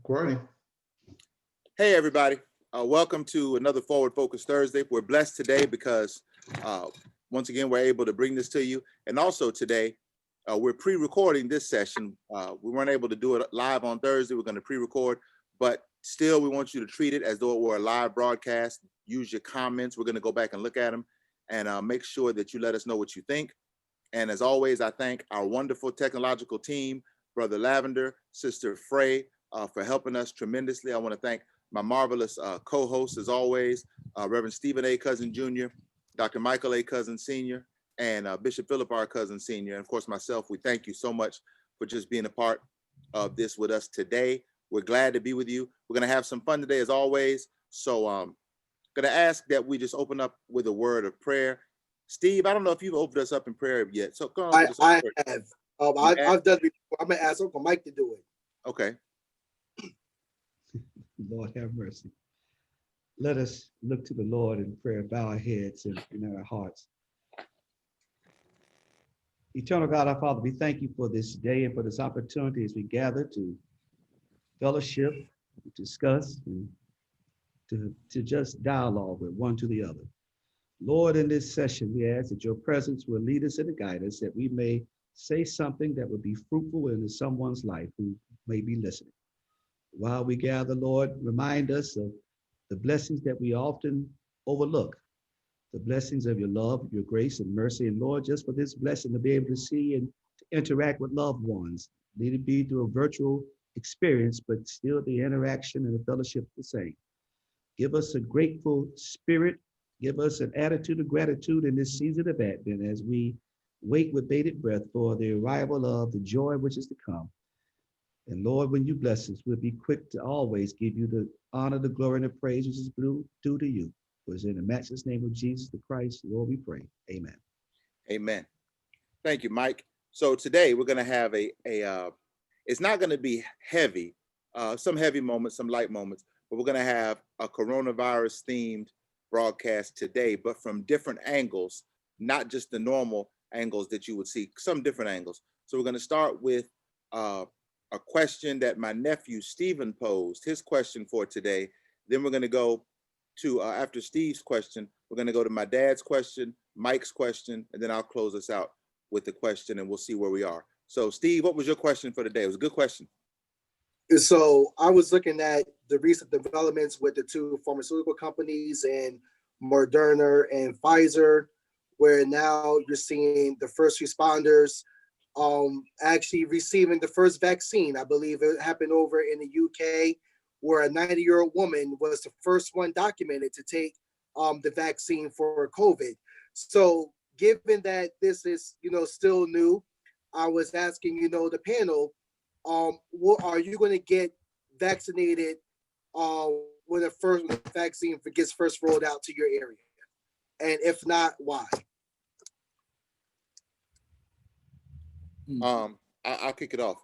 Recording. Hey, everybody. Welcome to another Forward Focus Thursday. We're blessed today because once again, we're able to bring this to you. And also today, we're pre-recording this session. We weren't able to do it live on Thursday. We're going to pre-record, but still we want you to treat it as though it were a live broadcast. Use your comments. We're going to go back and look at them and make sure that you let us know what you think. And as always, I thank our wonderful technological team, Brother Lavender, Sister Frey, for helping us tremendously. I want to thank my marvelous co-hosts, as always, Reverend Stephen A. Cousin Jr., Dr. Michael A. Cousin Sr., and Bishop Philip R. Cousin Sr., and of course myself. We thank you so much for just being a part of this with us today. We're glad to be with you. We're going to have some fun today, as always. So I'm going to ask that we just open up with a word of prayer. Steve, I don't know if you've opened us up in prayer yet. So go on. I have. I've done it before. I'm going to ask Uncle Mike to do it. Okay. Lord have mercy. Let us look to the Lord in prayer, bow our heads and in our hearts. Eternal God, our Father, we thank you for this day and for this opportunity as we gather to fellowship, discuss, and to just dialogue with one to the other. Lord, in this session, we ask that your presence will lead us and guide us, that we may say something that will be fruitful into someone's life who may be listening. While we gather, Lord, remind us of the blessings that we often overlook, the blessings of your love, your grace and mercy. And Lord, just for this blessing to be able to see and to interact with loved ones, need it be through a virtual experience, but still the interaction and the fellowship the same. Give us a grateful spirit. Give us an attitude of gratitude in this season of Advent as we wait with bated breath for the arrival of the joy which is to come. And Lord, when you bless us, we'll be quick to always give you the honor, the glory, and the praise which is due to you. For it's in the matchless name of Jesus the Christ, Lord, we pray. Amen. Amen. Thank you, Mike. So today we're going to have it's not going to be heavy, some heavy moments, some light moments, but we're going to have a coronavirus themed broadcast today, but from different angles, not just the normal angles that you would see, some different angles. So we're going to start with a question that my nephew Stephen posed, his question for today. Then we're going to go to, after Steve's question, we're going to go to my dad's question, Mike's question, and then I'll close us out with the question and we'll see where we are. So Steve, what was your question for today? It was a good question. So I was looking at the recent developments with the two pharmaceutical companies and Moderna and Pfizer, where now you're seeing the first responders actually receiving the first vaccine. I believe it happened over in the UK, where a 90-year-old woman was the first one documented to take the vaccine for COVID. So given that this is, still new, I was asking, the panel, are you going to get vaccinated when the vaccine gets first rolled out to your area? And if not, why? I'll kick it off.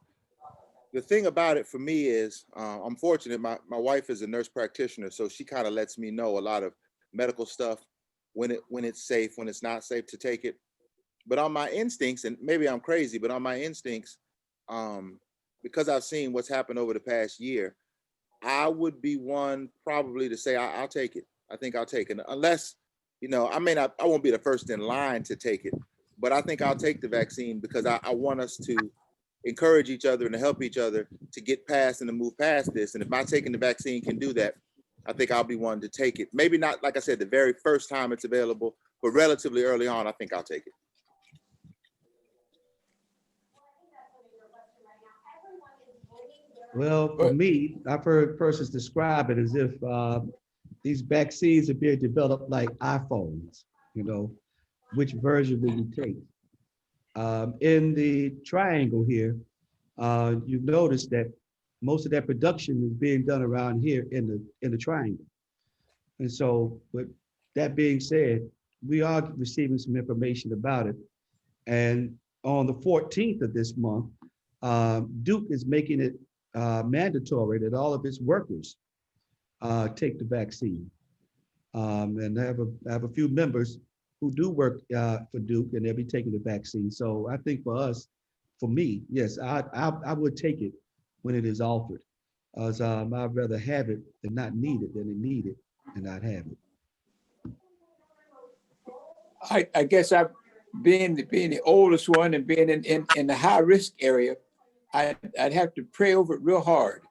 The thing about it for me is, I'm fortunate. My wife is a nurse practitioner, so she kind of lets me know a lot of medical stuff, when it's safe, when it's not safe to take it. But on my instincts, and maybe I'm crazy, but on my instincts, because I've seen what's happened over the past year, I would be one probably to say I'll take it. I think I'll take it, unless, I won't be the first in line to take it, but I think I'll take the vaccine because I want us to encourage each other and to help each other to get past and to move past this. And if my taking the vaccine can do that, I think I'll be one to take it. Maybe not, like I said, the very first time it's available, but relatively early on, I think I'll take it. Well, for me, I've heard persons describe it as if these vaccines are being developed like iPhones, which version will you take? In the triangle here, you've noticed that most of that production is being done around here in the triangle. And so with that being said, we are receiving some information about it. And on the 14th of this month, Duke is making it mandatory that all of its workers take the vaccine. And I have a few members who do work for Duke, and they'll be taking the vaccine. So I think for us, for me, yes, I would take it when it is offered. As I'd rather have it and not need it than to need it and not have it. I guess I, being the oldest one and being in the high risk area, I'd have to pray over it real hard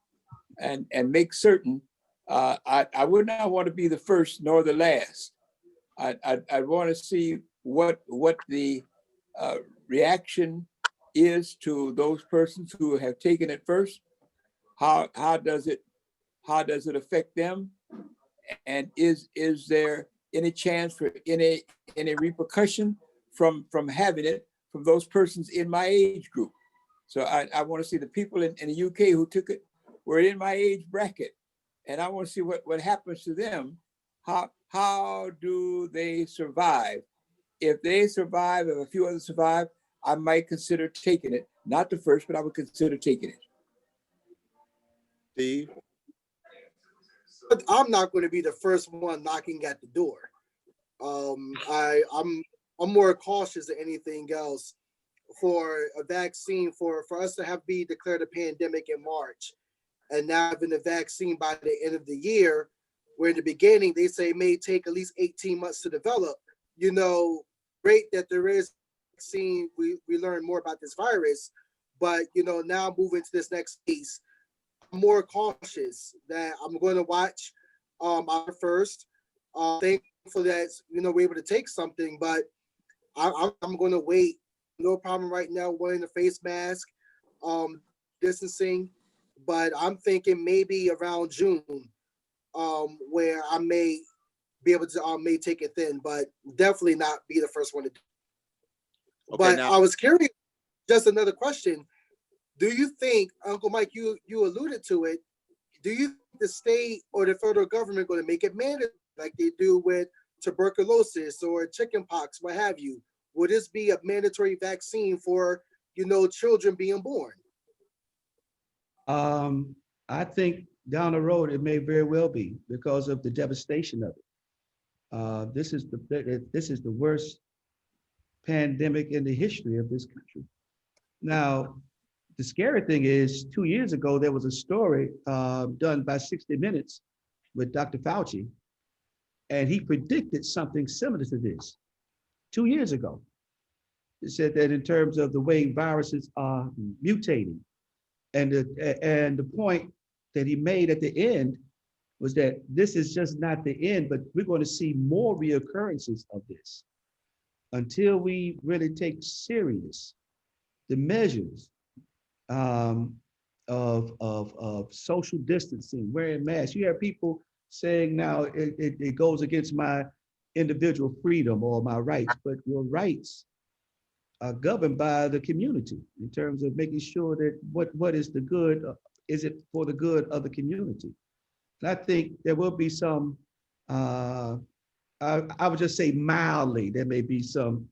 and make certain I would not want to be the first nor the last. I want to see what the reaction is to those persons who have taken it first. How does it affect them? And is there any chance for any repercussion from having it from those persons in my age group? So I want to see the people in the UK who took it were in my age bracket, and I want to see what happens to them. How do they survive? If they survive, if a few others survive, I might consider taking it. Not the first, but I would consider taking it. Steve? But I'm not going to be the first one knocking at the door. I'm more cautious than anything else for a vaccine for us to have be declared a pandemic in March, and now having the vaccine by the end of the year, where in the beginning they say it may take at least 18 months to develop. You know, great that there is vaccine. We learn more about this virus, but you know, now moving to this next phase, I'm more cautious that I'm going to watch our first. Thankful that we're able to take something, but I'm going to wait. No problem right now wearing the face mask, distancing, but I'm thinking maybe around June, where I may be able to may take it then, but definitely not be the first one to do it. Okay, But now, I was curious, just another question. Do you think, Uncle Mike, you alluded to it, do you think the state or the federal government going to make it mandatory like they do with tuberculosis or chickenpox, what have you? Would this be a mandatory vaccine for, children being born? I think down the road it may very well be because of the devastation of it. This is the worst pandemic in the history of this country. Now, the scary thing is, 2 years ago there was a story done by 60 Minutes with Dr. Fauci, and he predicted something similar to this 2 years ago. He said that in terms of the way viruses are mutating, and the point that he made at the end was that this is just not the end, but we're going to see more reoccurrences of this until we really take serious the measures of social distancing, wearing masks. You have people saying now it goes against my individual freedom or my rights, but your rights are governed by the community in terms of making sure that what is the good, is it for the good of the community? And I think there will be some, I would just say mildly, there may be some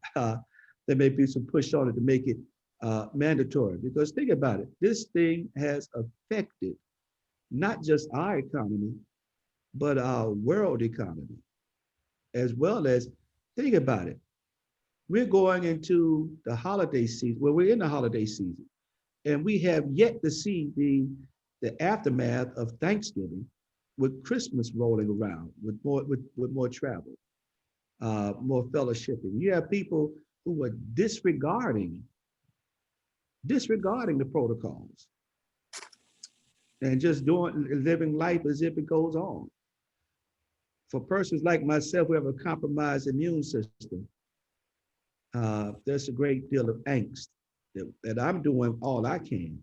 push on it to make it mandatory, because think about it, this thing has affected not just our economy, but our world economy, as well as, think about it, we're going into the holiday season. Well, we're in the holiday season, and we have yet to see the aftermath of Thanksgiving, with Christmas rolling around, with more travel, more fellowshipping. You have people who are disregarding the protocols and just living life as if it goes on. For persons like myself who have a compromised immune system, there's a great deal of angst that I'm doing all I can.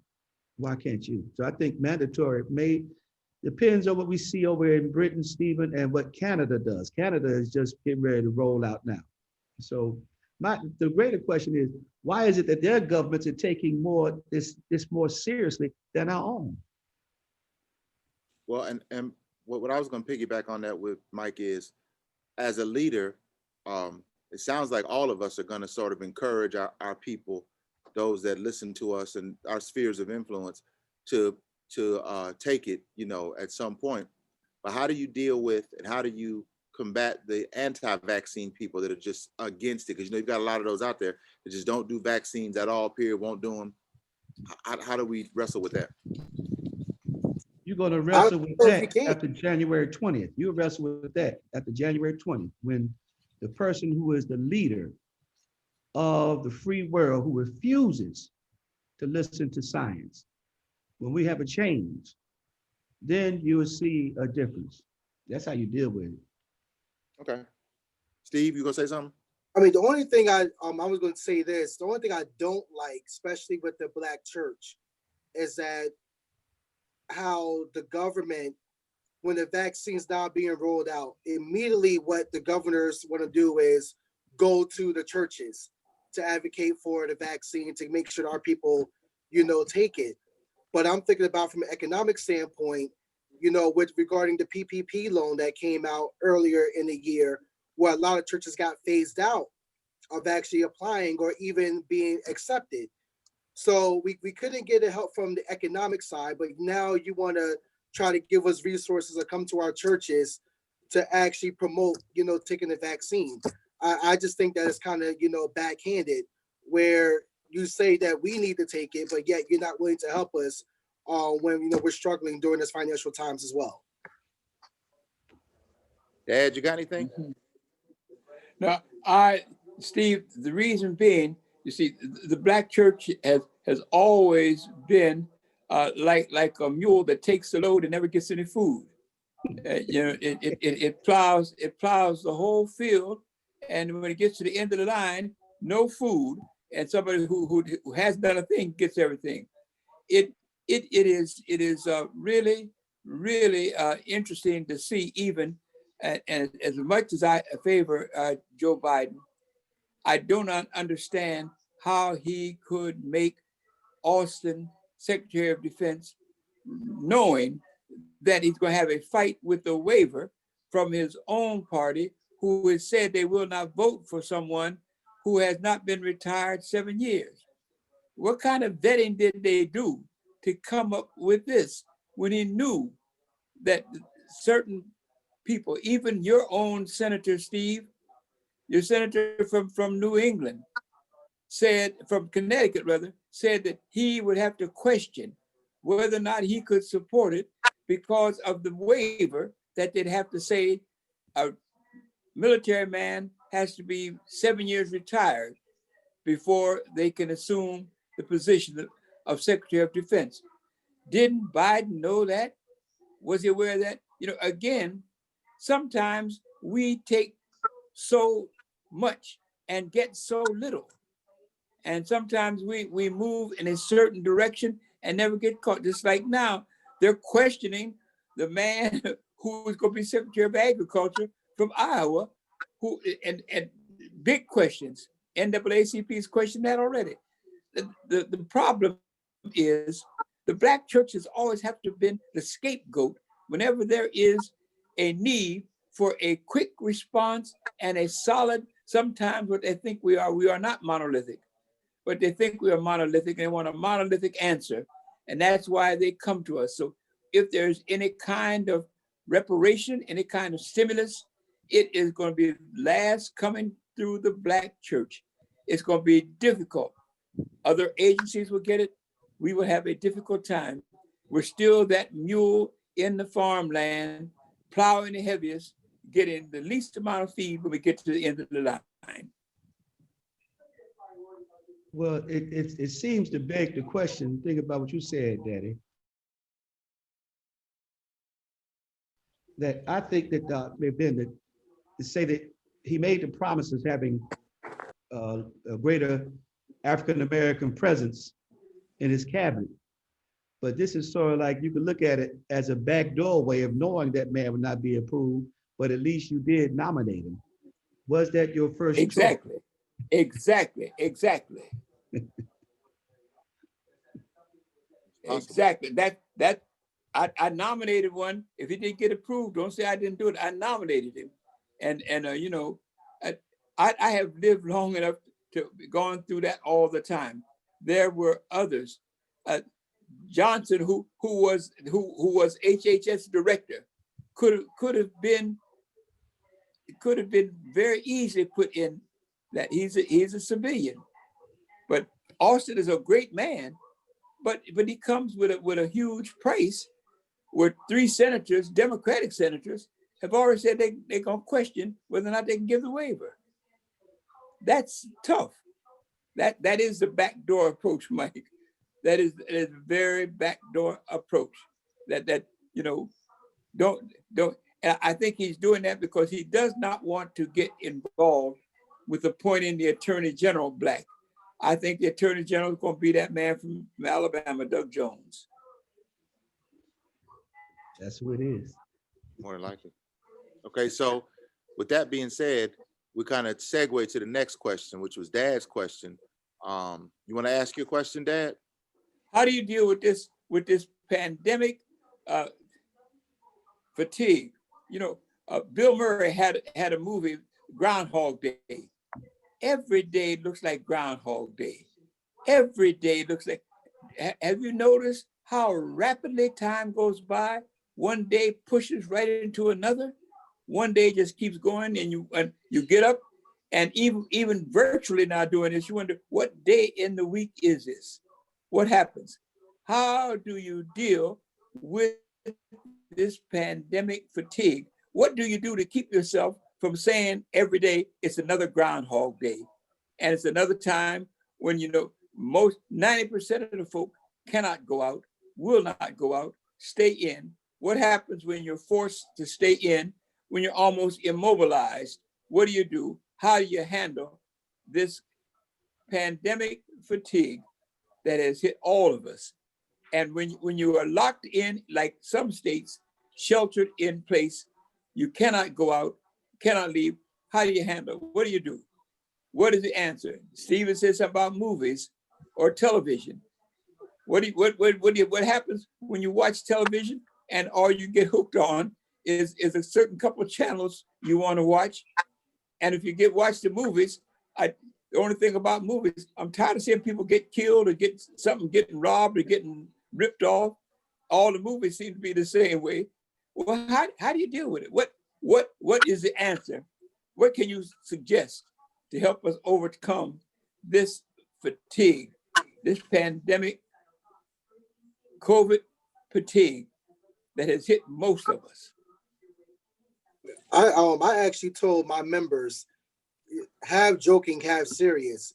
Why can't you? So I think mandatory depends on what we see over in Britain, Stephen, and what Canada does. Canada is just getting ready to roll out now. So the greater question is, why is it that their governments are taking this more seriously than our own? well, and what I was going to piggyback on that with Mike is, as a leader, it sounds like all of us are going to sort of encourage our people, those that listen to us and our spheres of influence, to take it, at some point. But how do you deal with, and how do you combat the anti-vaccine people that are just against it? Because you've got a lot of those out there that just don't do vaccines at all, period, won't do them. How do we wrestle with that? You're going to I wrestle with don't know if you that can. after January 20th. You wrestle with that after January 20th, when the person who is the leader of the free world, who refuses to listen to science, when we have a change, then you will see a difference. That's how you deal with it. Okay. Steve, you gonna say something? I mean, the only thing I was going to say this. The only thing I don't like, especially with the Black church, is that how the government, when the vaccine's now being rolled out, immediately what the governors want to do is go to the churches to advocate for the vaccine to make sure our people, take it. But I'm thinking about from an economic standpoint, with regarding the PPP loan that came out earlier in the year, where a lot of churches got phased out of actually applying or even being accepted. So we couldn't get the help from the economic side, but now you want to try to give us resources or come to our churches to actually promote, taking the vaccine. I just think that it's kind of, backhanded, where you say that we need to take it, but yet you're not willing to help us when, we're struggling during this financial times as well. Dad, you got anything? Now, Steve, the reason being, you see, the Black church has always been like a mule that takes the load and never gets any food. It plows the whole field, and when it gets to the end of the line, no food, and somebody who has done a thing gets everything. It is really interesting to see, even and as much as I favor Joe Biden, I do not understand how he could make Austin Secretary of Defense, knowing that he's going to have a fight with the waiver from his own party, who has said they will not vote for someone who has not been retired 7 years. What kind of vetting did they do to come up with this when he knew that certain people, even your own Senator Steve, your senator from New England, said, from Connecticut rather, said that he would have to question whether or not he could support it because of the waiver that they'd have to say a military man has to be 7 years retired before they can assume the position of Secretary of Defense. Didn't Biden know that? Was he aware of that? Again, sometimes we take so much and get so little. And sometimes we move in a certain direction and never get caught. Just like now, they're questioning the man who is going to be Secretary of Agriculture from Iowa, and big questions. NAACP's questioned that already. The problem is the Black churches always have to have been the scapegoat whenever there is a need for a quick response and a solid, sometimes what they think we are not monolithic, but they think we are monolithic and they want a monolithic answer. And that's why they come to us. So if there's any kind of reparation, any kind of stimulus, it is going to be last coming through the Black church. It's going to be difficult. Other agencies will get it. We will have a difficult time. We're still that mule in the farmland, plowing the heaviest, getting the least amount of feed when we get to the end of the line. Well, it seems to beg the question. Think about what you said, Daddy. That I think that they've been to say that he made the promises having a greater African American presence in his cabinet. But this is sort of like, you could look at it as a backdoor way of knowing that man would not be approved, but at least you did nominate him. Was that your first choice? Exactly. Exactly. That I nominated one. If he didn't get approved, don't say I didn't do it. I nominated him, and I have lived long enough to gone through that all the time. There were others. Johnson, who was HHS director, could have been very easily put in that he's a civilian. But Austin is a great man, but he comes with a huge price where 3 senators, Democratic senators, have already said they're going to question whether or not they can give the waiver. That's tough. That is the backdoor approach, Mike. That is a very backdoor approach. That you know, don't. And I think he's doing that because he does not want to get involved with appointing the Attorney General black. I think the Attorney General is going to be that man from Alabama, Doug Jones. That's who it is. More than likely. Okay, so with that being said, we kind of segue to the next question, which was Dad's question. You want to ask your question, Dad? How do you deal with this pandemic fatigue? You know, Bill Murray had a movie, Groundhog Day. Every day looks like Groundhog Day. Every day looks like. Have you noticed how rapidly time goes by? One day pushes right into another. One day just keeps going, and you get up, and even virtually now doing this, you wonder what day in the week is this? What happens? How do you deal with this pandemic fatigue? What do you do to keep yourself from saying every day it's another Groundhog Day, and it's another time when most 90% of the folk cannot go out, will not go out, stay in? What happens when you're forced to stay in, when you're almost immobilized? What do? How do you handle this pandemic fatigue that has hit all of us? And when you are locked in, like some states, sheltered in place, you cannot go out, cannot leave. How do you handle? What do you do? What is the answer? Stephen said something about movies or television. What happens when you watch television and all you get hooked on is a certain couple of channels you want to watch? And if you watch the movies, the only thing about movies, I'm tired of seeing people get killed or getting robbed or getting ripped off. All the movies seem to be the same way. Well, how do you deal with it? What is the answer? What can you suggest to help us overcome this fatigue, this pandemic COVID fatigue that has hit most of us? I actually told my members, have joking, have serious,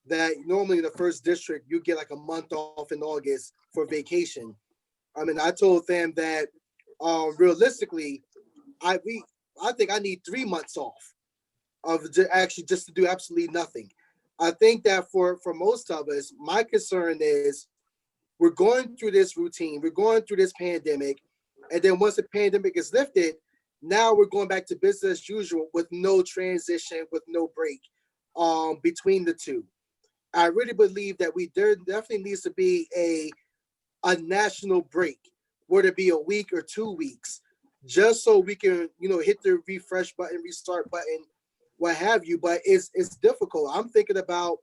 that normally in the first district you get like a month off in August for vacation. I mean, I told them that realistically, I think I need 3 months off of actually just to do absolutely nothing. I think that for most of us, my concern is we're going through this routine, we're going through this pandemic, and then once the pandemic is lifted, now we're going back to business as usual with no transition, with no break between the two. I really believe that there definitely needs to be a national break, whether it be a week or 2 weeks, just so we can, hit the refresh button, restart button, what have you. But it's difficult. I'm thinking about,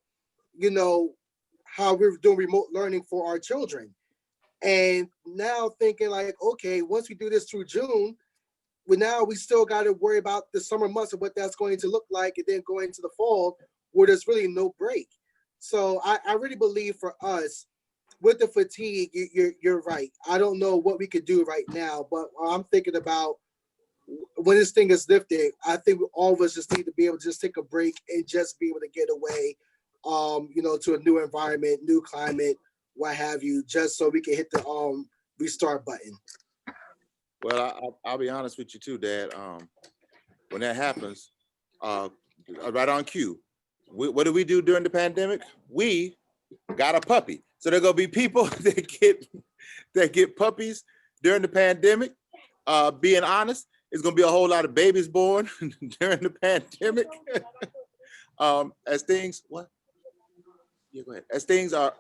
how we're doing remote learning for our children. And now thinking like, okay, once we do this through June, we still got to worry about the summer months and what that's going to look like, and then going into the fall where there's really no break. So I really believe for us with the fatigue, you're right. I don't know what we could do right now, but I'm thinking about when this thing is lifted, I think all of us just need to be able to just take a break and just be able to get away, to a new environment, new climate, what have you, just so we can hit the restart button. Well, I'll be honest with you too, Dad. When that happens, right on cue, what do we do during the pandemic? We got a puppy. So there are gonna be people that get puppies during the pandemic. Being honest, it's gonna be a whole lot of babies born during the pandemic. As things, what? Yeah, go ahead. As things are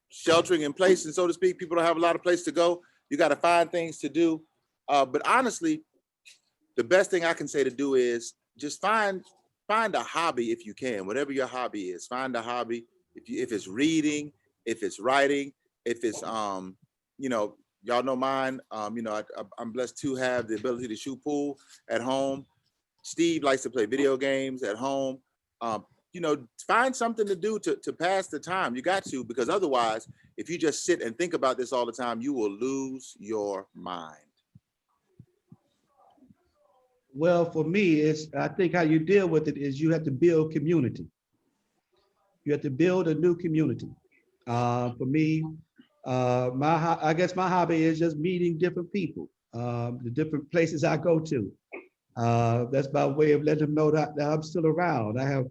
sheltering in place, and so to speak, people don't have a lot of place to go. You got to find things to do. But honestly, the best thing I can say to do is just find a hobby if you can. Whatever your hobby is, find a hobby. If it's reading, if it's writing, if it's y'all know mine. I'm blessed to have the ability to shoot pool at home. Steve likes to play video games at home. Find something to do to pass the time. You got to, because otherwise if you just sit and think about this all the time, you will lose your mind. Well, for me, I think how you deal with it is you have to build community. You have to build a new community. For me, I guess my hobby is just meeting different people, the different places I go to. That's my way of letting them know that I'm still around. I have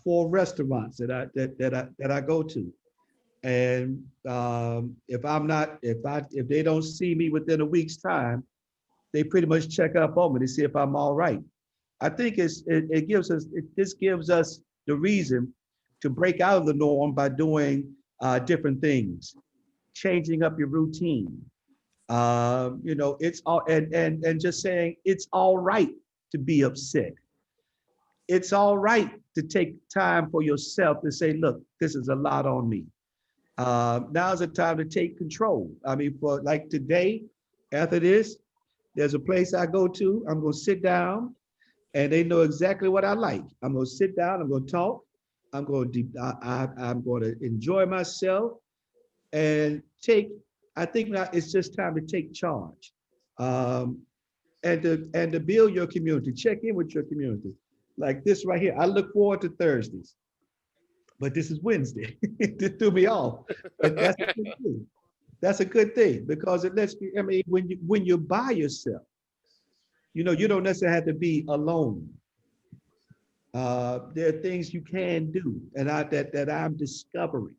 4 restaurants that I go to, and if they don't see me within a week's time, they pretty much check up on me to see if I'm all right. I think this gives us the reason to break out of the norm by doing different things, changing up your routine. It's all and just saying it's all right to be upset. It's all right to take time for yourself to say, look, this is a lot on me. Now's the time to take control. I mean, for like today, after this, there's a place I go to. I'm going to sit down, and they know exactly what I like. I'm going to sit down. I'm going to talk. I'm going to enjoy myself and take. I think now it's just time to take charge, and to build your community. Check in with your community, like this right here. I look forward to Thursdays, but this is Wednesday. It threw me off, but that's a good thing. That's a good thing because it lets me. I mean, when you're by yourself, you don't necessarily have to be alone. There are things you can do, and that I'm discovering.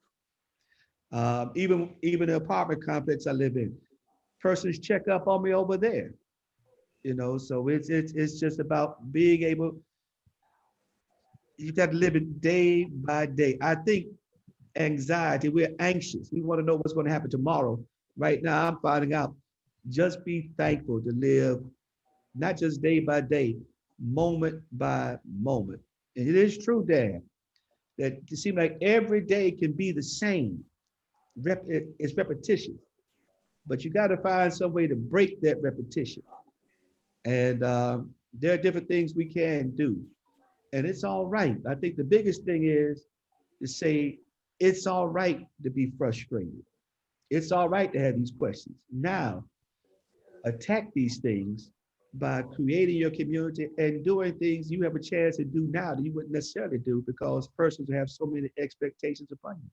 Even the apartment complex I live in, persons check up on me over there. So it's just about being able. You got to live it day by day. I think anxiety, we're anxious. We want to know what's going to happen tomorrow. Right now, I'm finding out. Just be thankful to live, not just day by day, moment by moment. And it is true, Dan, that it seems like every day can be the same. It's repetition, but you got to find some way to break that repetition. And there are different things we can do, and it's all right. I think the biggest thing is to say it's all right to be frustrated. It's all right to have these questions. Now, attack these things by creating your community and doing things you have a chance to do now that you wouldn't necessarily do because persons have so many expectations upon you.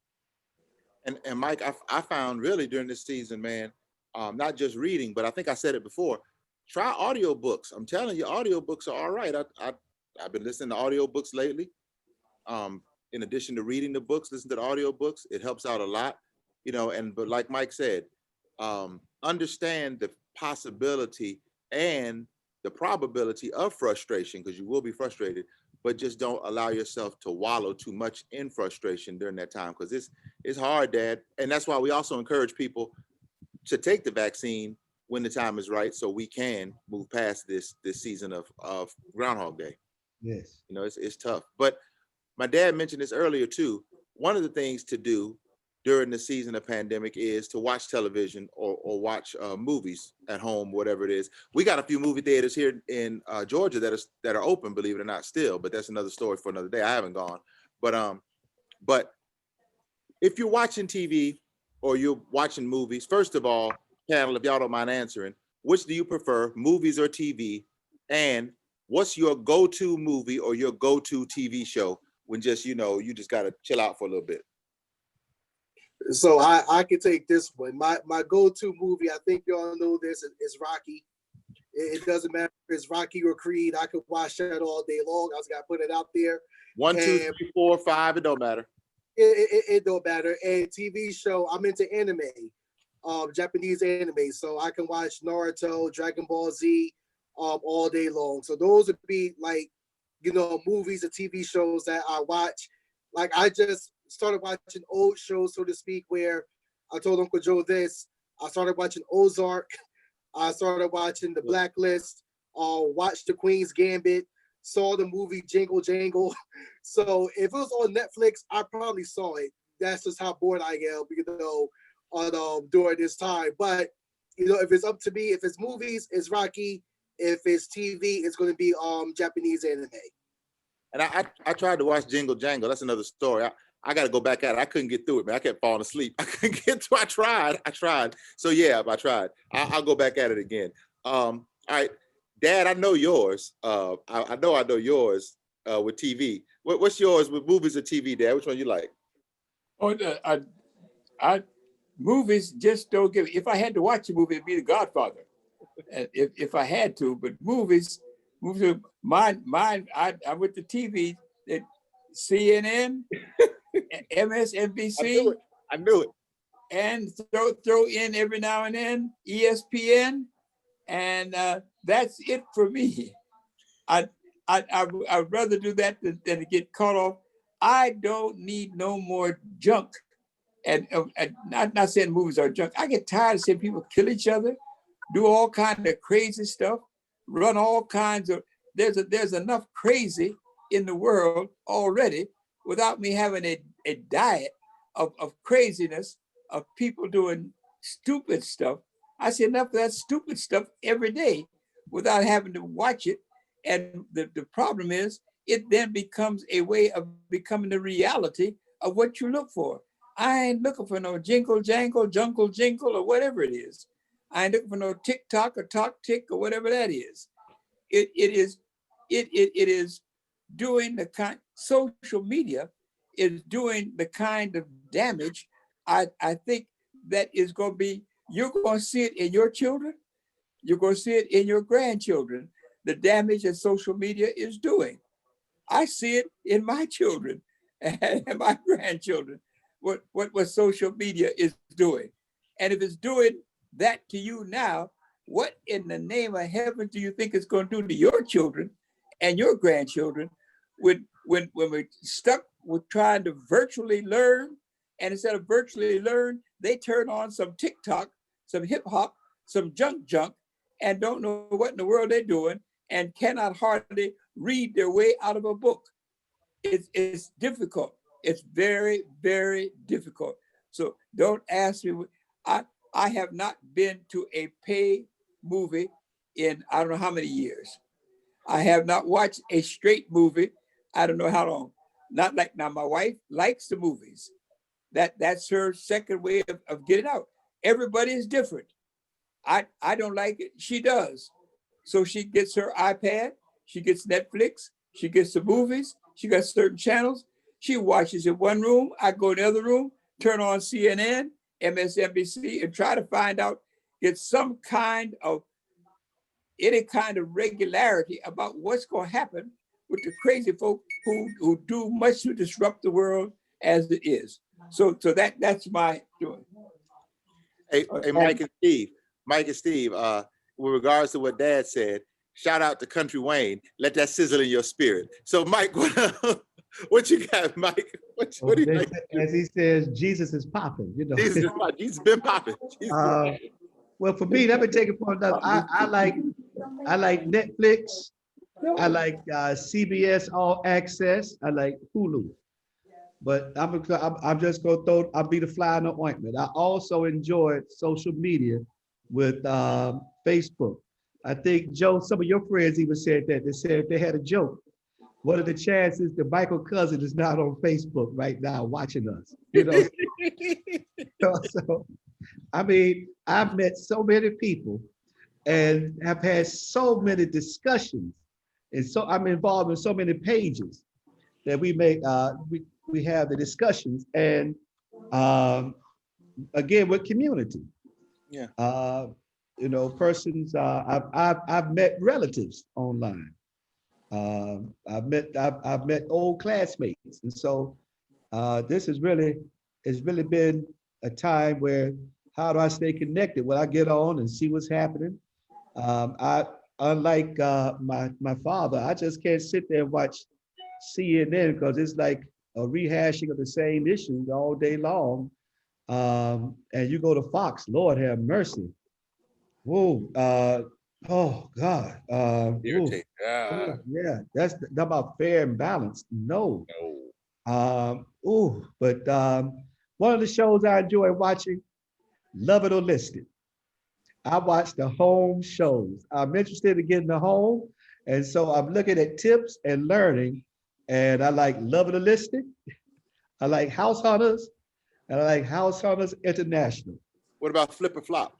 And Mike, I found really during this season, man, not just reading, but I think I said it before, try audiobooks. I'm telling you, audiobooks are all right. I've been listening to audiobooks lately. In addition to reading the books, listen to the audiobooks. It helps out a lot, but like Mike said, understand the possibility and the probability of frustration, because you will be frustrated, but just don't allow yourself to wallow too much in frustration during that time, because it's hard, Dad. And that's why we also encourage people to take the vaccine when the time is right, so we can move past this season of Groundhog Day. Yes. It's tough. But my dad mentioned this earlier too. One of the things to do during the season of pandemic is to watch television or watch movies at home, whatever it is. We got a few movie theaters here in Georgia that are open, believe it or not, still. But that's another story for another day. I haven't gone. But if you're watching TV or you're watching movies, first of all, panel, if y'all don't mind answering, which do you prefer, movies or TV? And what's your go-to movie or your go-to TV show when just, you just got to chill out for a little bit? So I can take this one. My go-to movie, I think y'all know this, is Rocky. It doesn't matter if it's Rocky or Creed. I could watch that all day long. I just got to put it out there. 1, 2, 3, 4, 5, it don't matter. It don't matter. And TV show, I'm into anime, Japanese anime. So I can watch Naruto, Dragon Ball Z all day long. So those would be like, movies and TV shows that I watch. Like I just started watching old shows, so to speak, where I told Uncle Joe this. I started watching Ozark. I started watching The Blacklist. Watched The Queen's Gambit. Saw the movie Jingle Jangle. So if it was on Netflix, I probably saw it. That's just how bored I am, during this time. But if it's up to me, if it's movies, it's Rocky. If it's TV, it's going to be Japanese anime. And I tried to watch Jingle Jangle. That's another story. I got to go back at it. I couldn't get through it, man. I kept falling asleep. I couldn't get through. I tried. So yeah, I tried. I'll go back at it again. All right, Dad, I know yours. I know yours with TV. What's yours with movies or TV, Dad? Which one you like? Oh, I movies just don't give. If I had to watch a movie, it'd be The Godfather. And if I had to, but movies, mine. I'm with the TV. CNN, MSNBC. I knew it. And throw in every now and then ESPN, and that's it for me. I'd rather do that than to get caught off. I don't need no more junk, and not saying movies are junk. I get tired of seeing people kill each other, do all kinds of crazy stuff, run all kinds of. There's enough crazy in the world already without me having a diet of craziness, of people doing stupid stuff. I see enough of that stupid stuff every day without having to watch it. And the problem is, it then becomes a way of becoming the reality of what you look for. I ain't looking for no jingle jangle, jungle jingle, or whatever it is. I ain't looking for no TikTok or talk tick or whatever that is. It is doing the kind, social media is doing the kind of damage. I think that is going to be, you're going to see it in your children. You're going to see it in your grandchildren, the damage that social media is doing. I see it in my children and my grandchildren, what social media is doing. And if it's doing that to you now, what in the name of heaven do you think it's going to do to your children and your grandchildren when we're stuck with trying to virtually learn? And instead of virtually learn, they turn on some TikTok, some hip hop, some junk, and don't know what in the world they're doing and cannot hardly read their way out of a book. It's difficult. It's very, very difficult. So don't ask me. I have not been to a paid movie in I don't know how many years. I have not watched a straight movie. I don't know how long. Not like now. My wife likes the movies. That's her second way of getting out. Everybody is different. I don't like it. She does. So she gets her iPad. She gets Netflix. She gets the movies. She got certain channels. She watches in one room. I go in the other room, turn on CNN, MSNBC, and try to find out, get some kind of, any kind of regularity about what's going to happen with the crazy folk who do much to disrupt the world as it is. So that's my doing. Hey, Mike and Steve, with regards to what Dad said, shout out to Country Wayne. Let that sizzle in your spirit. So, Mike, what you got, Mike? What do you like? As he says, Jesus is popping. You know, Jesus been popping. well, for me, let me take it for another. I like Netflix. I like CBS All Access. I like Hulu. But I'm just gonna I'll be the fly in the ointment. I also enjoyed social media with Facebook. I think, Joe, some of your friends even said that. They said if they had a joke, what are the chances that Michael Cousin is not on Facebook right now watching us? You know, so I mean, I've met so many people and have had so many discussions, and so I'm involved in so many pages that we make. We have the discussions, and again with community. Yeah. You know, persons. I've met relatives online. I've met old classmates, and so this has really been a time where, how do I stay connected? Well, I get on and see what's happening. Unlike my father, I just can't sit there and watch CNN because it's like a rehashing of the same issues all day long. And you go to Fox, Lord have mercy. Whoa, oh God. Yeah, that's about fair and balanced. No. But one of the shows I enjoy watching, Love It or List It. I watch the home shows. I'm interested in getting the home. And so I'm looking at tips and learning. And I like Love It or List It. I like House Hunters, and I like House Hunters International. What about Flip or Flop?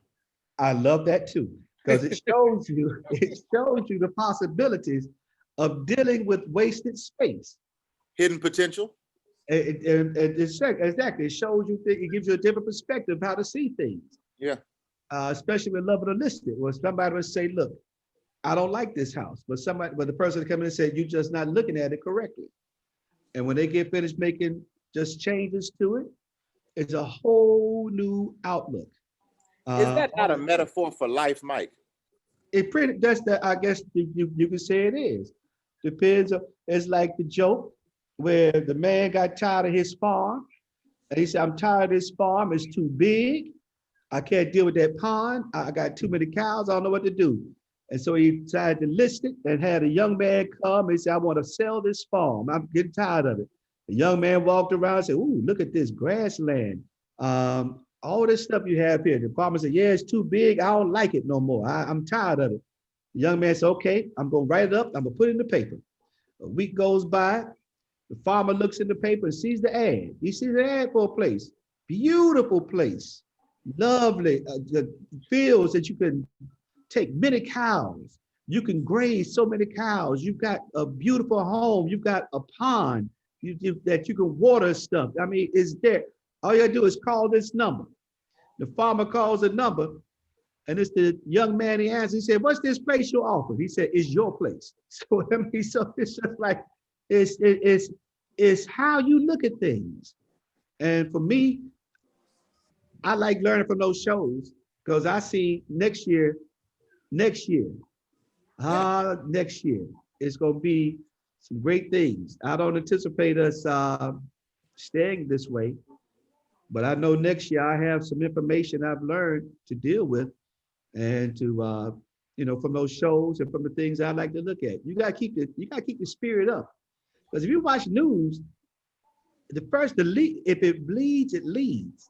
I love that too, because it shows you the possibilities of dealing with wasted space. Hidden Potential? Exactly, it shows you, it gives you a different perspective of how to see things. Yeah. Especially with Love of the Listed, where somebody would say, look, I don't like this house, but the person come in and said, you're just not looking at it correctly. And when they get finished making just changes to it, it's a whole new outlook. Is that not a metaphor for life, Mike? It pretty, that's the, I guess you can say it is. Depends on, it's like the joke where the man got tired of his farm. And he said, I'm tired of this farm, it's too big. I can't deal with that pond. I got too many cows, I don't know what to do. And so he decided to list it and had a young man come. He said, I want to sell this farm. I'm getting tired of it. The young man walked around and said, ooh, look at this grassland. All this stuff you have here. The farmer said, yeah, it's too big. I don't like it no more. I'm tired of it. The young man said, okay, I'm going to write it up. I'm going to put it in the paper. A week goes by. The farmer looks in the paper and sees the ad. He sees the ad for a place. Beautiful place. Lovely. The fields that you can take many cows. You can graze so many cows. You've got a beautiful home. You've got a pond that you can water stuff. I mean, it's there. All you gotta do is call this number. The farmer calls a number, and it's the young man he answers. He said, what's this place you offer? He said, it's your place. So I mean, so it's just like, it's how you look at things. And for me, I like learning from those shows because I see next year, next year it's going to be some great things. I don't anticipate us staying this way, but I know next year I have some information I've learned to deal with and to, from those shows and from the things I like to look at. You got to keep the spirit up. Because if you watch news, if it bleeds, it leads.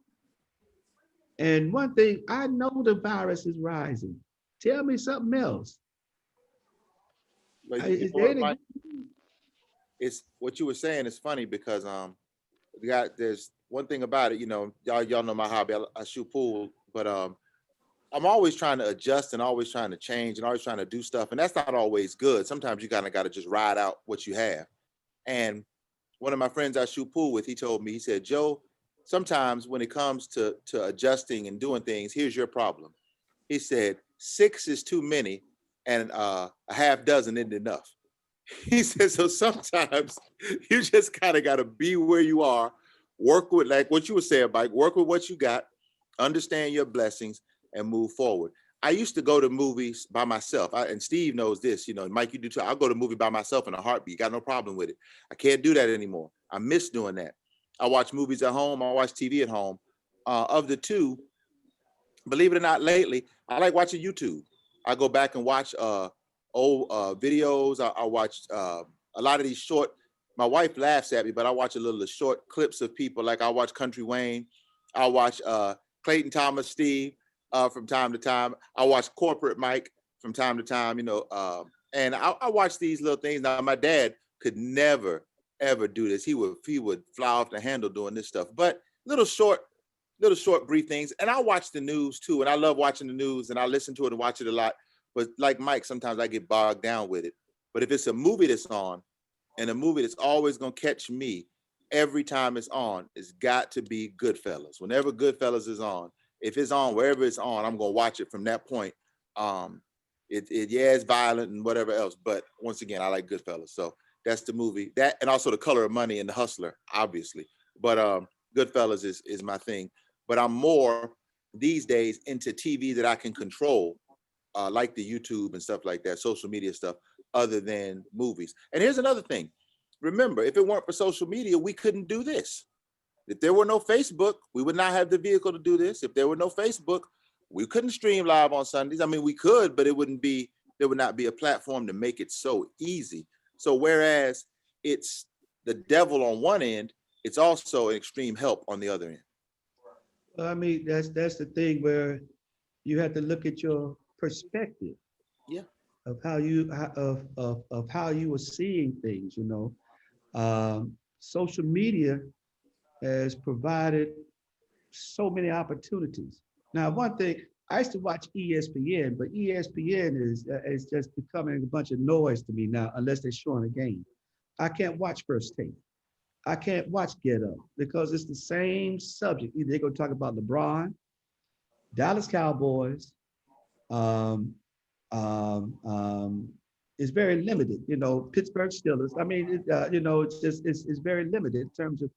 And one thing, I know the virus is rising. Tell me something else. It's what you were saying is funny because there's one thing about it, y'all know my hobby. I shoot pool, but I'm always trying to adjust and always trying to change and always trying to do stuff, and that's not always good. Sometimes you kind of got to just ride out what you have. And one of my friends I shoot pool with, he told me, he said, Joe, sometimes when it comes to adjusting and doing things, here's your problem. He said, 6 is too many and a half dozen isn't enough. He said, so sometimes you just kind of got to be where you are, work with, like what you were saying, Mike, work with what you got, understand your blessings and move forward. I used to go to movies by myself. And Steve knows this, Mike, you do too. I'll go to a movie by myself in a heartbeat. Got no problem with it. I can't do that anymore. I miss doing that. I watch movies at home. I watch TV at home. Of the two, believe it or not, lately, I like watching YouTube. I go back and watch old videos. I watch a lot of these short, my wife laughs at me, but I watch a little of short clips of people. Like I watch Country Wayne. I watch Clayton Thomas Steve from time to time. I watch Corporate Mike from time to time, and I watch these little things. Now, my dad could never, ever do this. He would fly off the handle doing this stuff, but little short, brief things. And I watch the news too. And I love watching the news and I listen to it and watch it a lot. But like Mike, sometimes I get bogged down with it. But if it's a movie that's on and a movie that's always going to catch me every time it's on, it's got to be Goodfellas. Whenever Goodfellas is on, if it's on, wherever it's on, I'm going to watch it from that point. It's violent and whatever else. But once again, I like Goodfellas. So that's the movie. That and also The Color of Money and The Hustler, obviously. But Goodfellas is my thing. But I'm more these days into TV that I can control, like the YouTube and stuff like that, social media stuff, other than movies. And here's another thing. Remember, if it weren't for social media, we couldn't do this. If there were no Facebook, we would not have the vehicle to do this. If there were no Facebook, we couldn't stream live on Sundays. I mean, we could, but there would not be a platform to make it so easy. So whereas it's the devil on one end, it's also an extreme help on the other end. I mean, that's the thing where you have to look at your perspective. Yeah. Of how you of how you were seeing things, social media has provided so many opportunities. Now, one thing, I used to watch ESPN, but ESPN is just becoming a bunch of noise to me now, unless they're showing a game. I can't watch First Take. I can't watch Get Up because it's the same subject. Either they're going to talk about LeBron, Dallas Cowboys. Um, it's very limited. Pittsburgh Steelers. I mean, it's very limited in terms of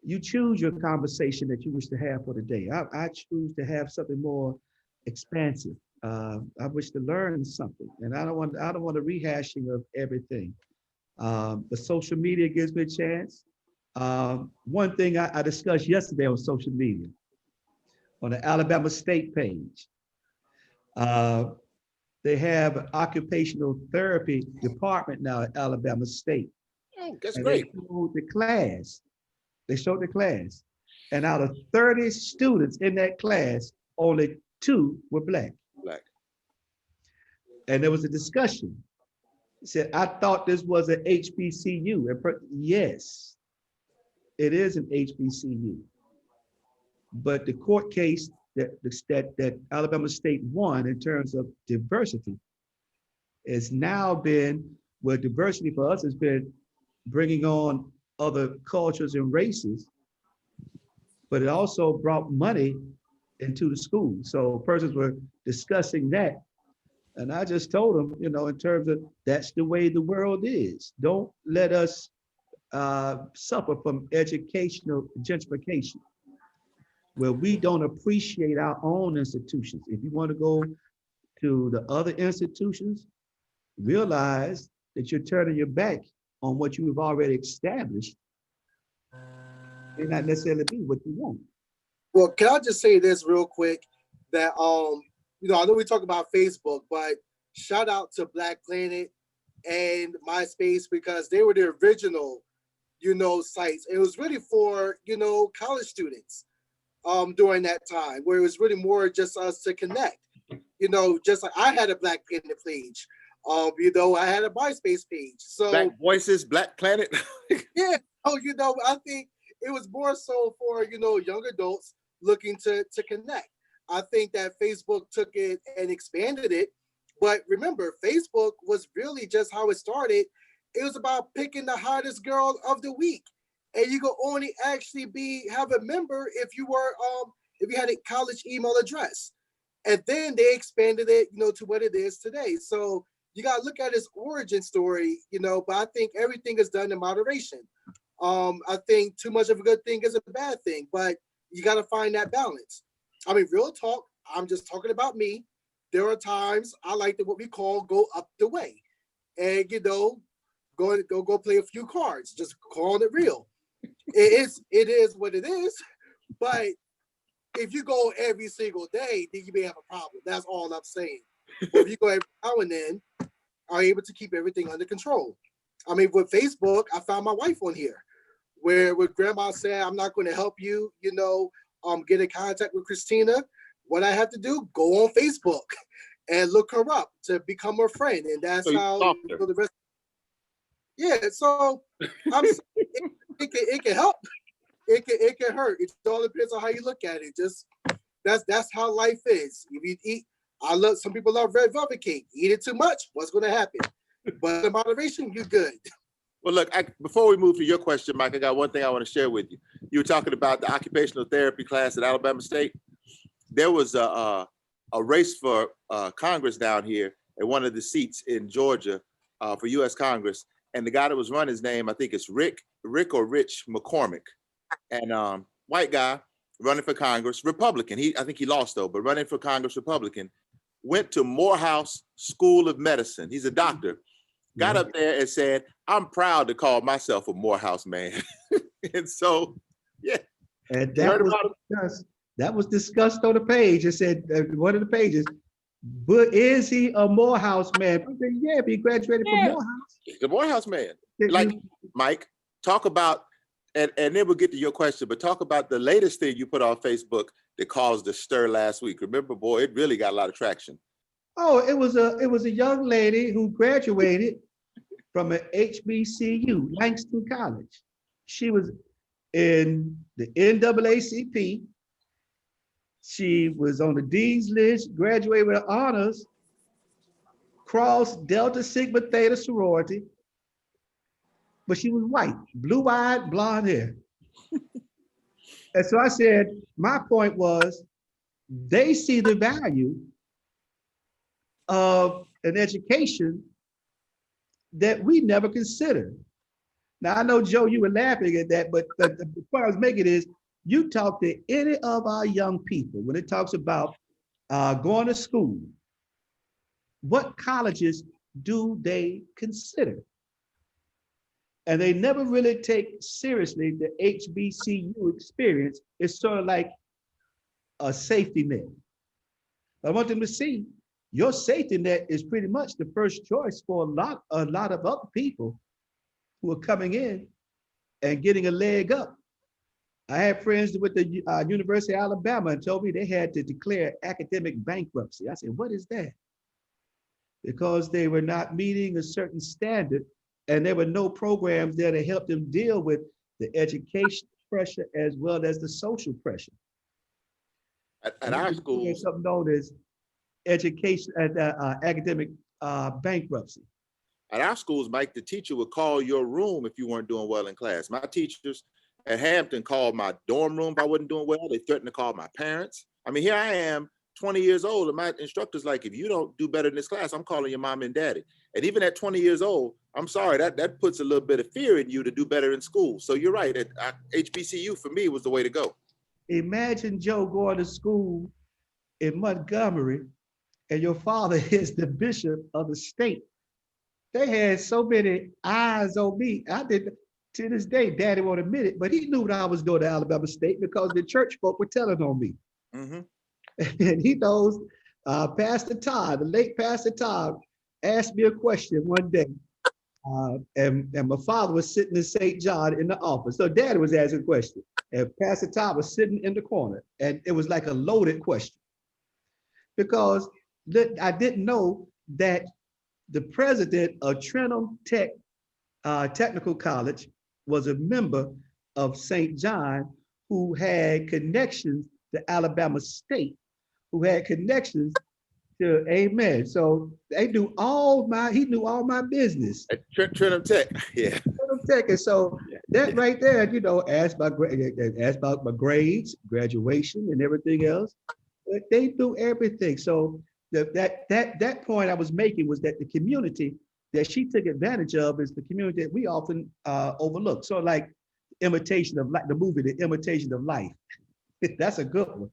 you choose your conversation that you wish to have for the day. I choose to have something more expansive. I wish to learn something, and I don't want a rehashing of everything. But social media gives me a chance. One thing I discussed yesterday on social media, on the Alabama State page, they have an occupational therapy department now at Alabama State. Oh, that's And great. they showed the class. And out of 30 students in that class, only 2 were Black. Black. And there was a discussion. He said, I thought this was an HBCU. Yes, it is an HBCU. But the court case that Alabama State won in terms of diversity has now been, where diversity for us has been bringing on other cultures and races, but it also brought money into the school. So persons were discussing that. And I just told them, in terms of that's the way the world is. Don't let us suffer from educational gentrification, where we don't appreciate our own institutions. If you want to go to the other institutions, realize that you're turning your back on what you have already established. May not necessarily be what you want. Well, can I just say this real quick? That I know we talk about Facebook, but shout out to Black Planet and MySpace, because they were the original, sites. It was really for, college students during that time, where it was really more just us to connect. Just like I had a Black Planet page. I had a MySpace page. So Black Voices, Black Planet. yeah. I think it was more so for, young adults looking to connect. I think that Facebook took it and expanded it. But remember, Facebook was really just how it started. It was about picking the hottest girl of the week. And you could only actually have a member if you had a college email address. And then they expanded it, to what it is today. So you got to look at its origin story, but I think everything is done in moderation. I think too much of a good thing is a bad thing, but you got to find that balance. I mean, real talk, I'm just talking about me. There are times I like to what we call go up the way and, go play a few cards, just calling it real. It is what it is. But if you go every single day, then you may have a problem. That's all I'm saying. But if you go every now and then, are able to keep everything under control. I mean, with Facebook, I found my wife on here, where grandma said, I'm not going to help you, get in contact with Christina. What I have to do, go on Facebook and look her up to become her friend. And that's So how the rest. Yeah, so I'm it can help. It can hurt. It all depends on how you look at it. Just that's how life is. If you eat, some people love red velvet cake. Eat it too much, what's going to happen? But in moderation, you're good. Well, look, before we move to your question, Mike, I got one thing I want to share with you. You were talking about the occupational therapy class at Alabama State. There was a race for Congress down here at one of the seats in Georgia for U.S. Congress. And the guy that was running, his name, I think it's Rick or Rich McCormick. And white guy running for Congress, Republican. I think he lost though, but running for Congress, Republican. Went to Morehouse School of Medicine. He's a doctor. Got up there and said, I'm proud to call myself a Morehouse man. And so, yeah. And that was discussed on the page. It said, one of the pages, but is he a Morehouse man? I said, yeah, if he graduated from Morehouse. He's a Morehouse man. Like, Mike, talk about, and then we'll get to your question, but talk about the latest thing you put on Facebook that caused a stir last week. Remember, boy, it really got a lot of traction. Oh, it was a young lady who graduated from an HBCU, Langston College. She was in the NAACP. She was on the Dean's List, graduated with honors, crossed Delta Sigma Theta sorority, but she was white, blue-eyed, blonde hair. And so I said, my point was, they see the value of an education that we never considered. Now, I know, Joe, you were laughing at that, but the point I was making is, you talk to any of our young people, when it talks about going to school, what colleges do they consider? And they never really take seriously the HBCU experience. It's sort of like a safety net. I want them to see your safety net is pretty much the first choice for a lot of other people who are coming in and getting a leg up. I had friends with the University of Alabama and told me they had to declare academic bankruptcy. I said, what is that? Because they were not meeting a certain standard, and there were no programs there to help them deal with the education pressure as well as the social pressure. At our schools, there's something known as education and academic bankruptcy. At our schools, Mike, the teacher would call your room if you weren't doing well in class. My teachers at Hampton called my dorm room if I wasn't doing well. They threatened to call my parents. I mean, here I am, 20 years old, and my instructor's like, if you don't do better in this class, I'm calling your mom and daddy. And even at 20 years old, I'm sorry, that puts a little bit of fear in you to do better in school. So you're right, HBCU for me was the way to go. Imagine, Joe, going to school in Montgomery and your father is the bishop of the state. They had so many eyes on me. I didn't, to this day, Daddy won't admit it, but he knew that I was going to Alabama State because the church folk were telling on me. Mm-hmm. And he knows Pastor Todd, the late Pastor Todd, asked me a question one day. And my father was sitting in St. John in the office. So Daddy was asking a question. And Pastor Todd was sitting in the corner. And it was like a loaded question. Because I didn't know that the president of Trenton Technical College was a member of St. John who had connections to Alabama State, who had connections to, amen. So he knew all my business. At Trenton Tech, yeah. Trenton Tech, and so that right there, asked about my grades, graduation, and everything else. They do everything. So that point I was making was that the community that she took advantage of is the community that we often overlook. So like Imitation of Life, the movie, The Imitation of Life. That's a good one.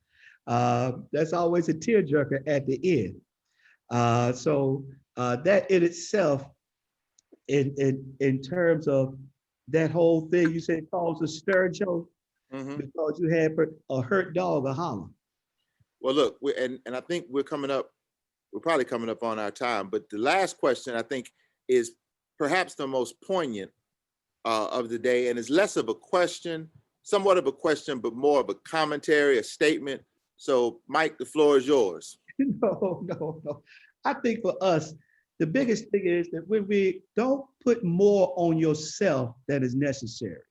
That's always a tearjerker at the end. So that in itself, in terms of that whole thing, you said caused a stir, Joe, because you had a hurt dog a holler. Well, look, and I think we're probably coming up on our time, but the last question I think is perhaps the most poignant of the day, and it's less of a question, somewhat of a question, but more of a commentary, a statement. So Mike, the floor is yours. No. I think for us, the biggest thing is that when we don't put more on yourself than is necessary,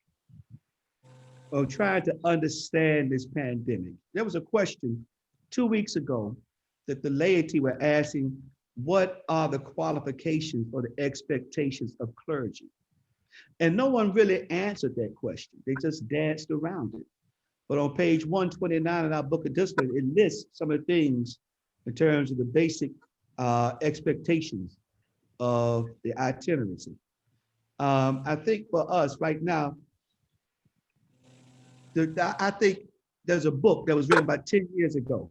or trying to understand this pandemic. There was a question 2 weeks ago that the laity were asking, what are the qualifications or the expectations of clergy? And no one really answered that question. They just danced around it. But on page 129 in our book of discipline, it lists some of the things in terms of the basic expectations of the itinerancy. I think for us right now, I think there's a book that was written about 10 years ago,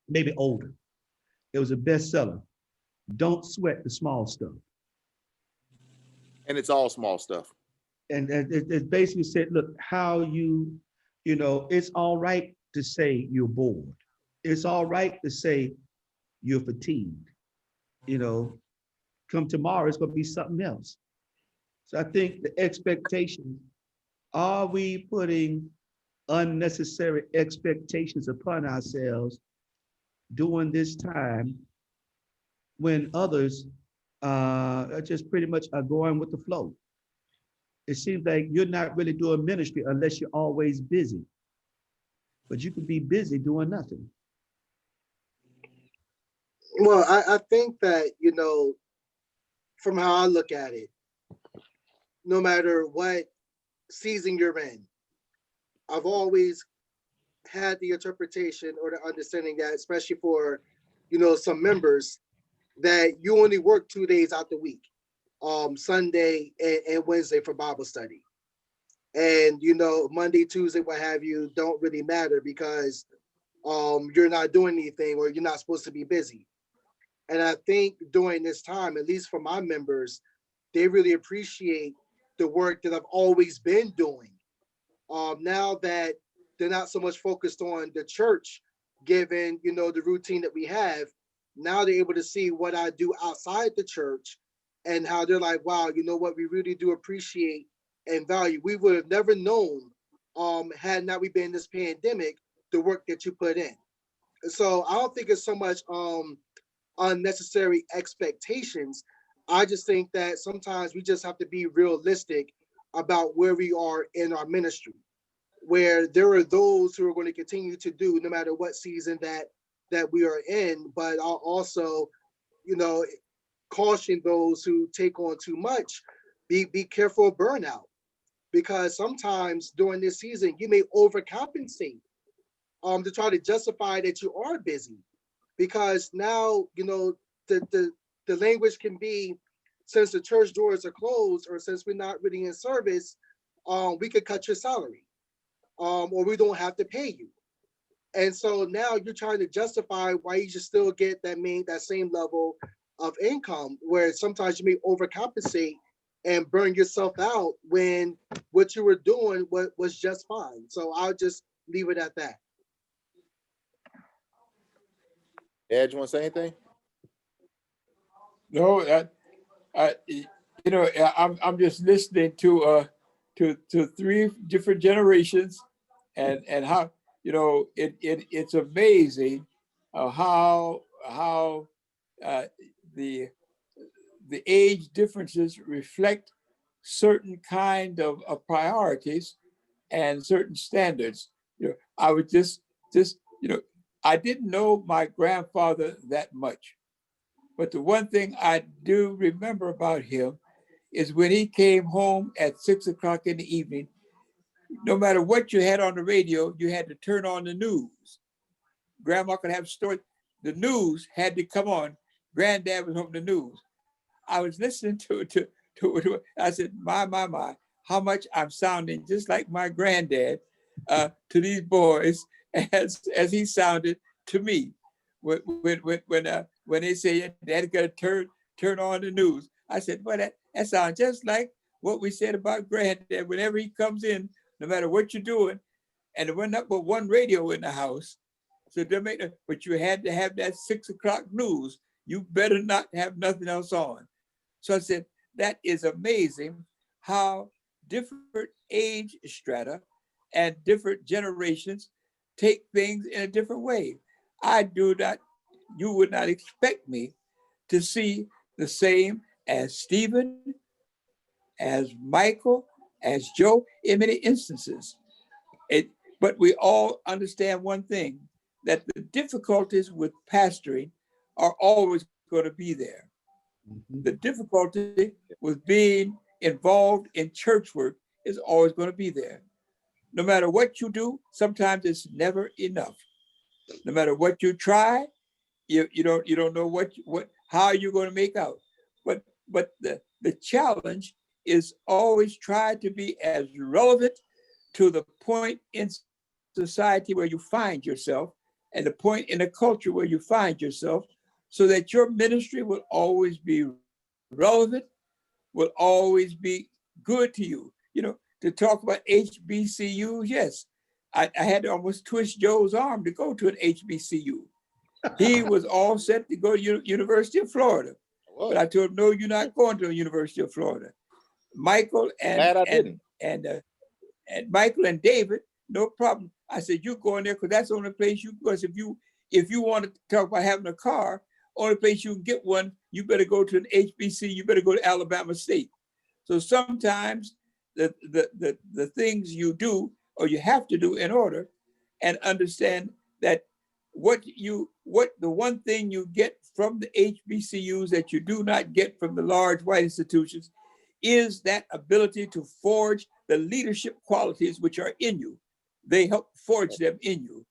maybe older. It was a bestseller. Don't sweat the small stuff. And it's all small stuff. And it basically said, look, how it's all right to say you're bored. It's all right to say you're fatigued. Come tomorrow, it's going to be something else. So I think the expectations, are we putting unnecessary expectations upon ourselves during this time when others are just pretty much are going with the flow? it seems like you're not really doing ministry unless you're always busy. But you can be busy doing nothing. Well, I think that, from how I look at it, no matter what season you're in, I've always had the interpretation or the understanding that, especially for, some members, that you only work 2 days out the week, Sunday and Wednesday for Bible study. And, Monday, Tuesday, what have you, don't really matter because you're not doing anything or you're not supposed to be busy. And I think during this time, at least for my members, they really appreciate the work that I've always been doing. Now that they're not so much focused on the church, given, the routine that we have, now they're able to see what I do outside the church and how they're like, wow, you know what, we really do appreciate and value. We would have never known, had not we been in this pandemic, the work that you put in. So I don't think it's so much unnecessary expectations. I just think that sometimes we just have to be realistic about where we are in our ministry, where there are those who are going to continue to do no matter what season that we are in, but I'll also, caution those who take on too much, be careful of burnout, because sometimes during this season you may overcompensate to try to justify that you are busy, because now the language can be, since the church doors are closed or since we're not really in service, we could cut your salary, or we don't have to pay you. And so now you're trying to justify why you should still get that same level of income, where sometimes you may overcompensate and burn yourself out when what you were doing was just fine. So I'll just leave it at that. Ed, you want to say anything? No, I'm just listening to three different generations, and how it's amazing how the age differences reflect certain kind of priorities and certain standards. I was just I didn't know my grandfather that much, but the one thing I do remember about him is when he came home at 6 o'clock in the evening, no matter what you had on the radio, you had to turn on the news. Grandma could have stories. The news had to come on. Granddad was home the news. I was listening to I said, my, how much I'm sounding just like my granddad to these boys as he sounded to me. When they say Dad's got to turn on the news, I said, well, that sounds just like what we said about Granddad. Whenever he comes in, no matter what you're doing, and there wasn't up but one radio in the house, so but you had to have that 6 o'clock news. You better not have nothing else on. So I said, that is amazing how different age strata and different generations take things in a different way. You would not expect me to see the same as Stephen, as Michael, as Joe, in many instances. But we all understand one thing, that the difficulties with pastoring are always going to be there. Mhm. The difficulty with being involved in church work is always going to be there. No matter what you do, sometimes it's never enough. No matter what you try, you don't know how you're going to make out. But the challenge is always try to be as relevant to the point in society where you find yourself and the point in the culture where you find yourself, so that your ministry will always be relevant, will always be good to you. To talk about HBCUs, yes, I had to almost twist Joe's arm to go to an HBCU. He was all set to go to University of Florida. But I told him, no, you're not going to the University of Florida. Michael and Michael and David, no problem. I said, you go in there because that's the only place because if you want to talk about having a car, only place you can get one, you better go to an HBC, you better go to Alabama State. So sometimes the things you do or you have to do in order, and understand that what the one thing you get from the HBCUs that you do not get from the large white institutions is that ability to forge the leadership qualities which are in you. They help forge them in you,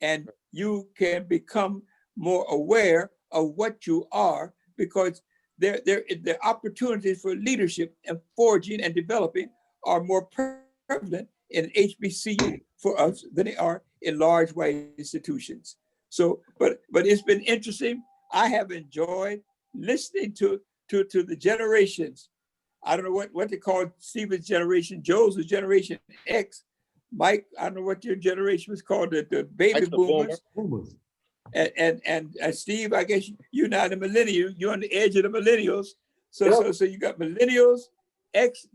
and you can become more aware of what you are, because the opportunities for leadership and forging and developing are more prevalent in HBCU for us than they are in large white institutions. So, but it's been interesting. I have enjoyed listening to the generations. I don't know what they call Stephen's generation. Joe's was Generation X. Mike, I don't know what your generation was called, the baby boomers. And Steve, I guess you're not a millennial. You're on the edge of the millennials. So you got millennials,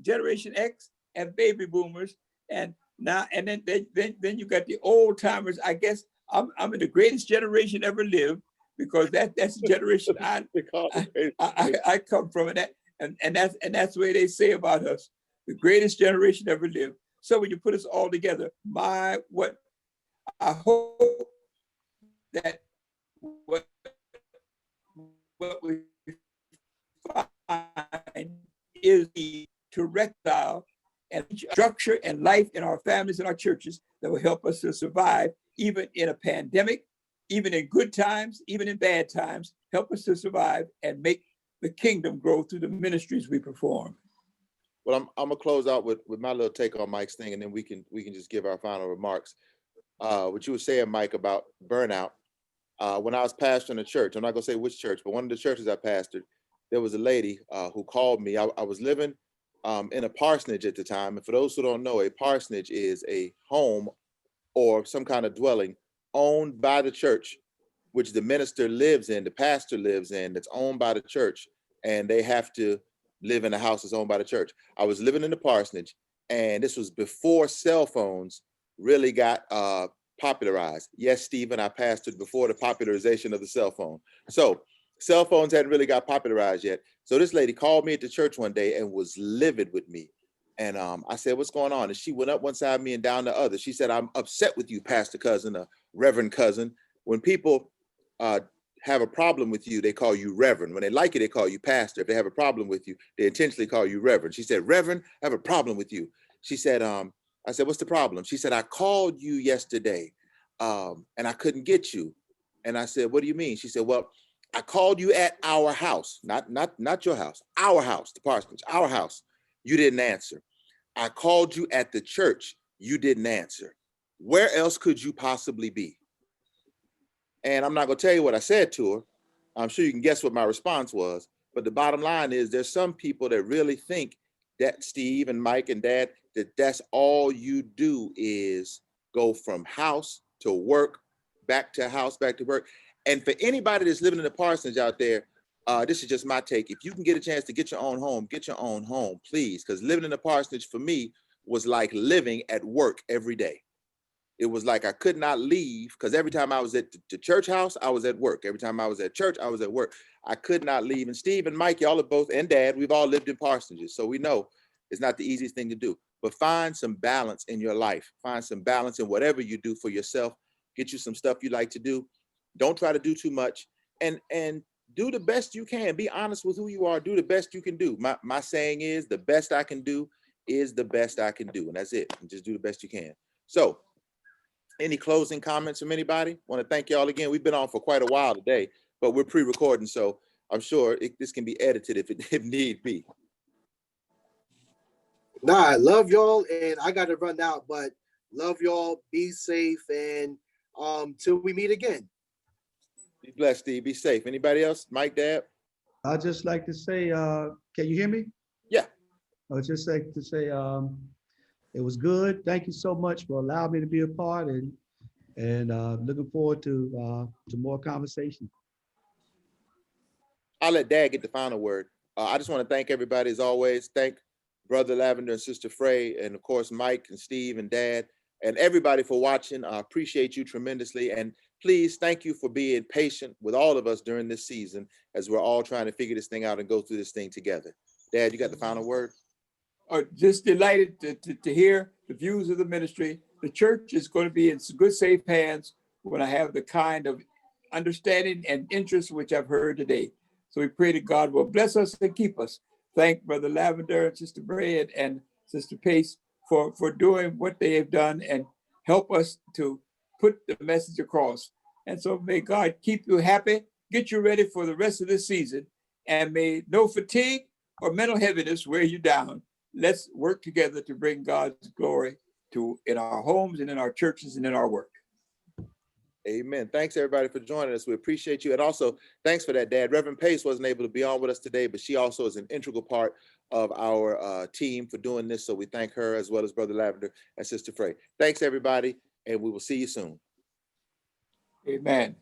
Generation X, and baby boomers, and then you got the old timers. I guess I'm in the greatest generation ever lived, because that's the generation I come from, and that's the way they say about us, the greatest generation ever lived. So when you put us all together, what I hope that what we find is to reconcile and structure and life in our families and our churches that will help us to survive, even in a pandemic, even in good times, even in bad times, help us to survive and make the kingdom grow through the ministries we perform. Well, I'm gonna close out with my little take on Mike's thing, and then we can just give our final remarks. What you were saying, Mike, about burnout. When I was pastoring a church, I'm not gonna say which church, but one of the churches I pastored, there was a lady who called me. I was living in a parsonage at the time, and for those who don't know, a parsonage is a home or some kind of dwelling owned by the church, which the minister lives in, the pastor lives in, that's owned by the church, and they have to live in a house that's owned by the church. I was living in the parsonage, and this was before cell phones really got popularized. Yes, Stephen, I pastored before the popularization of the cell phone. So cell phones hadn't really got popularized yet. So this lady called me at the church one day and was livid with me. And I said, what's going on? And she went up one side of me and down the other. She said, I'm upset with you, pastor cousin, a reverend cousin. When people have a problem with you, they call you reverend. When they like you, they call you pastor. If they have a problem with you, they intentionally call you reverend. She said, Reverend, I have a problem with you. She said, I said, what's the problem? She said, I called you yesterday and I couldn't get you. And I said, what do you mean? She said, well, I called you at our house, not your house, our house, the parsonage, our house. You didn't answer. I called you at the church. You didn't answer. Where else could you possibly be? And I'm not going to tell you what I said to her. I'm sure you can guess what my response was. But the bottom line is there's some people that really think that Steve and Mike and Dad, that's all you do is go from house to work, back to house, back to work. And for anybody that's living in the parsonage out there, this is just my take. If you can get a chance to get your own home, get your own home, please. Because living in the parsonage for me was like living at work every day. It was like I could not leave, because every time I was at the church house, I was at work. Every time I was at church, I was at work. I could not leave. And Steve and Mike, y'all are both, and Dad, we've all lived in parsonages. So we know it's not the easiest thing to do. But find some balance in your life. Find some balance in whatever you do for yourself. Get you some stuff you like to do. Don't try to do too much. And do the best you can. Be honest with who you are. Do the best you can do. My saying is, the best I can do is the best I can do. And that's it. And just do the best you can. So, any closing comments from anybody? Want to thank y'all again. We've been on for quite a while today, but we're pre-recording, so I'm sure this can be edited if need be. Nah, I love y'all, and I got to run out, but love y'all. Be safe, and till we meet again. Be blessed, Steve. Be safe. Anybody else? Mike, Dad? I'd just like to say, can you hear me? Yeah. I would just like to say, it was good. Thank you so much for allowing me to be a part, and looking forward to more conversation. I'll let Dad get the final word. I just want to thank everybody as always. Thank Brother Lavender and Sister Frey, and of course, Mike and Steve and Dad, and everybody for watching. I appreciate you tremendously. And please, thank you for being patient with all of us during this season as we're all trying to figure this thing out and go through this thing together. Dad, you got the final word? are just delighted to hear the views of the ministry. The church is going to be in good, safe hands when I have the kind of understanding and interest which I've heard today. So we pray that God will bless us and keep us. Thank Brother Lavender and Sister Bray and Sister Pace for doing what they have done and help us to put the message across. And so may God keep you happy, get you ready for the rest of this season, and may no fatigue or mental heaviness wear you down. Let's work together to bring God's glory to in our homes and in our churches and in our work. Amen. Thanks everybody for joining us. We appreciate you. And also thanks for that, Dad. Reverend Pace wasn't able to be on with us today, but she also is an integral part of our team for doing this. So we thank her as well as Brother Lavender and Sister Frey. Thanks everybody, and we will see you soon. Amen.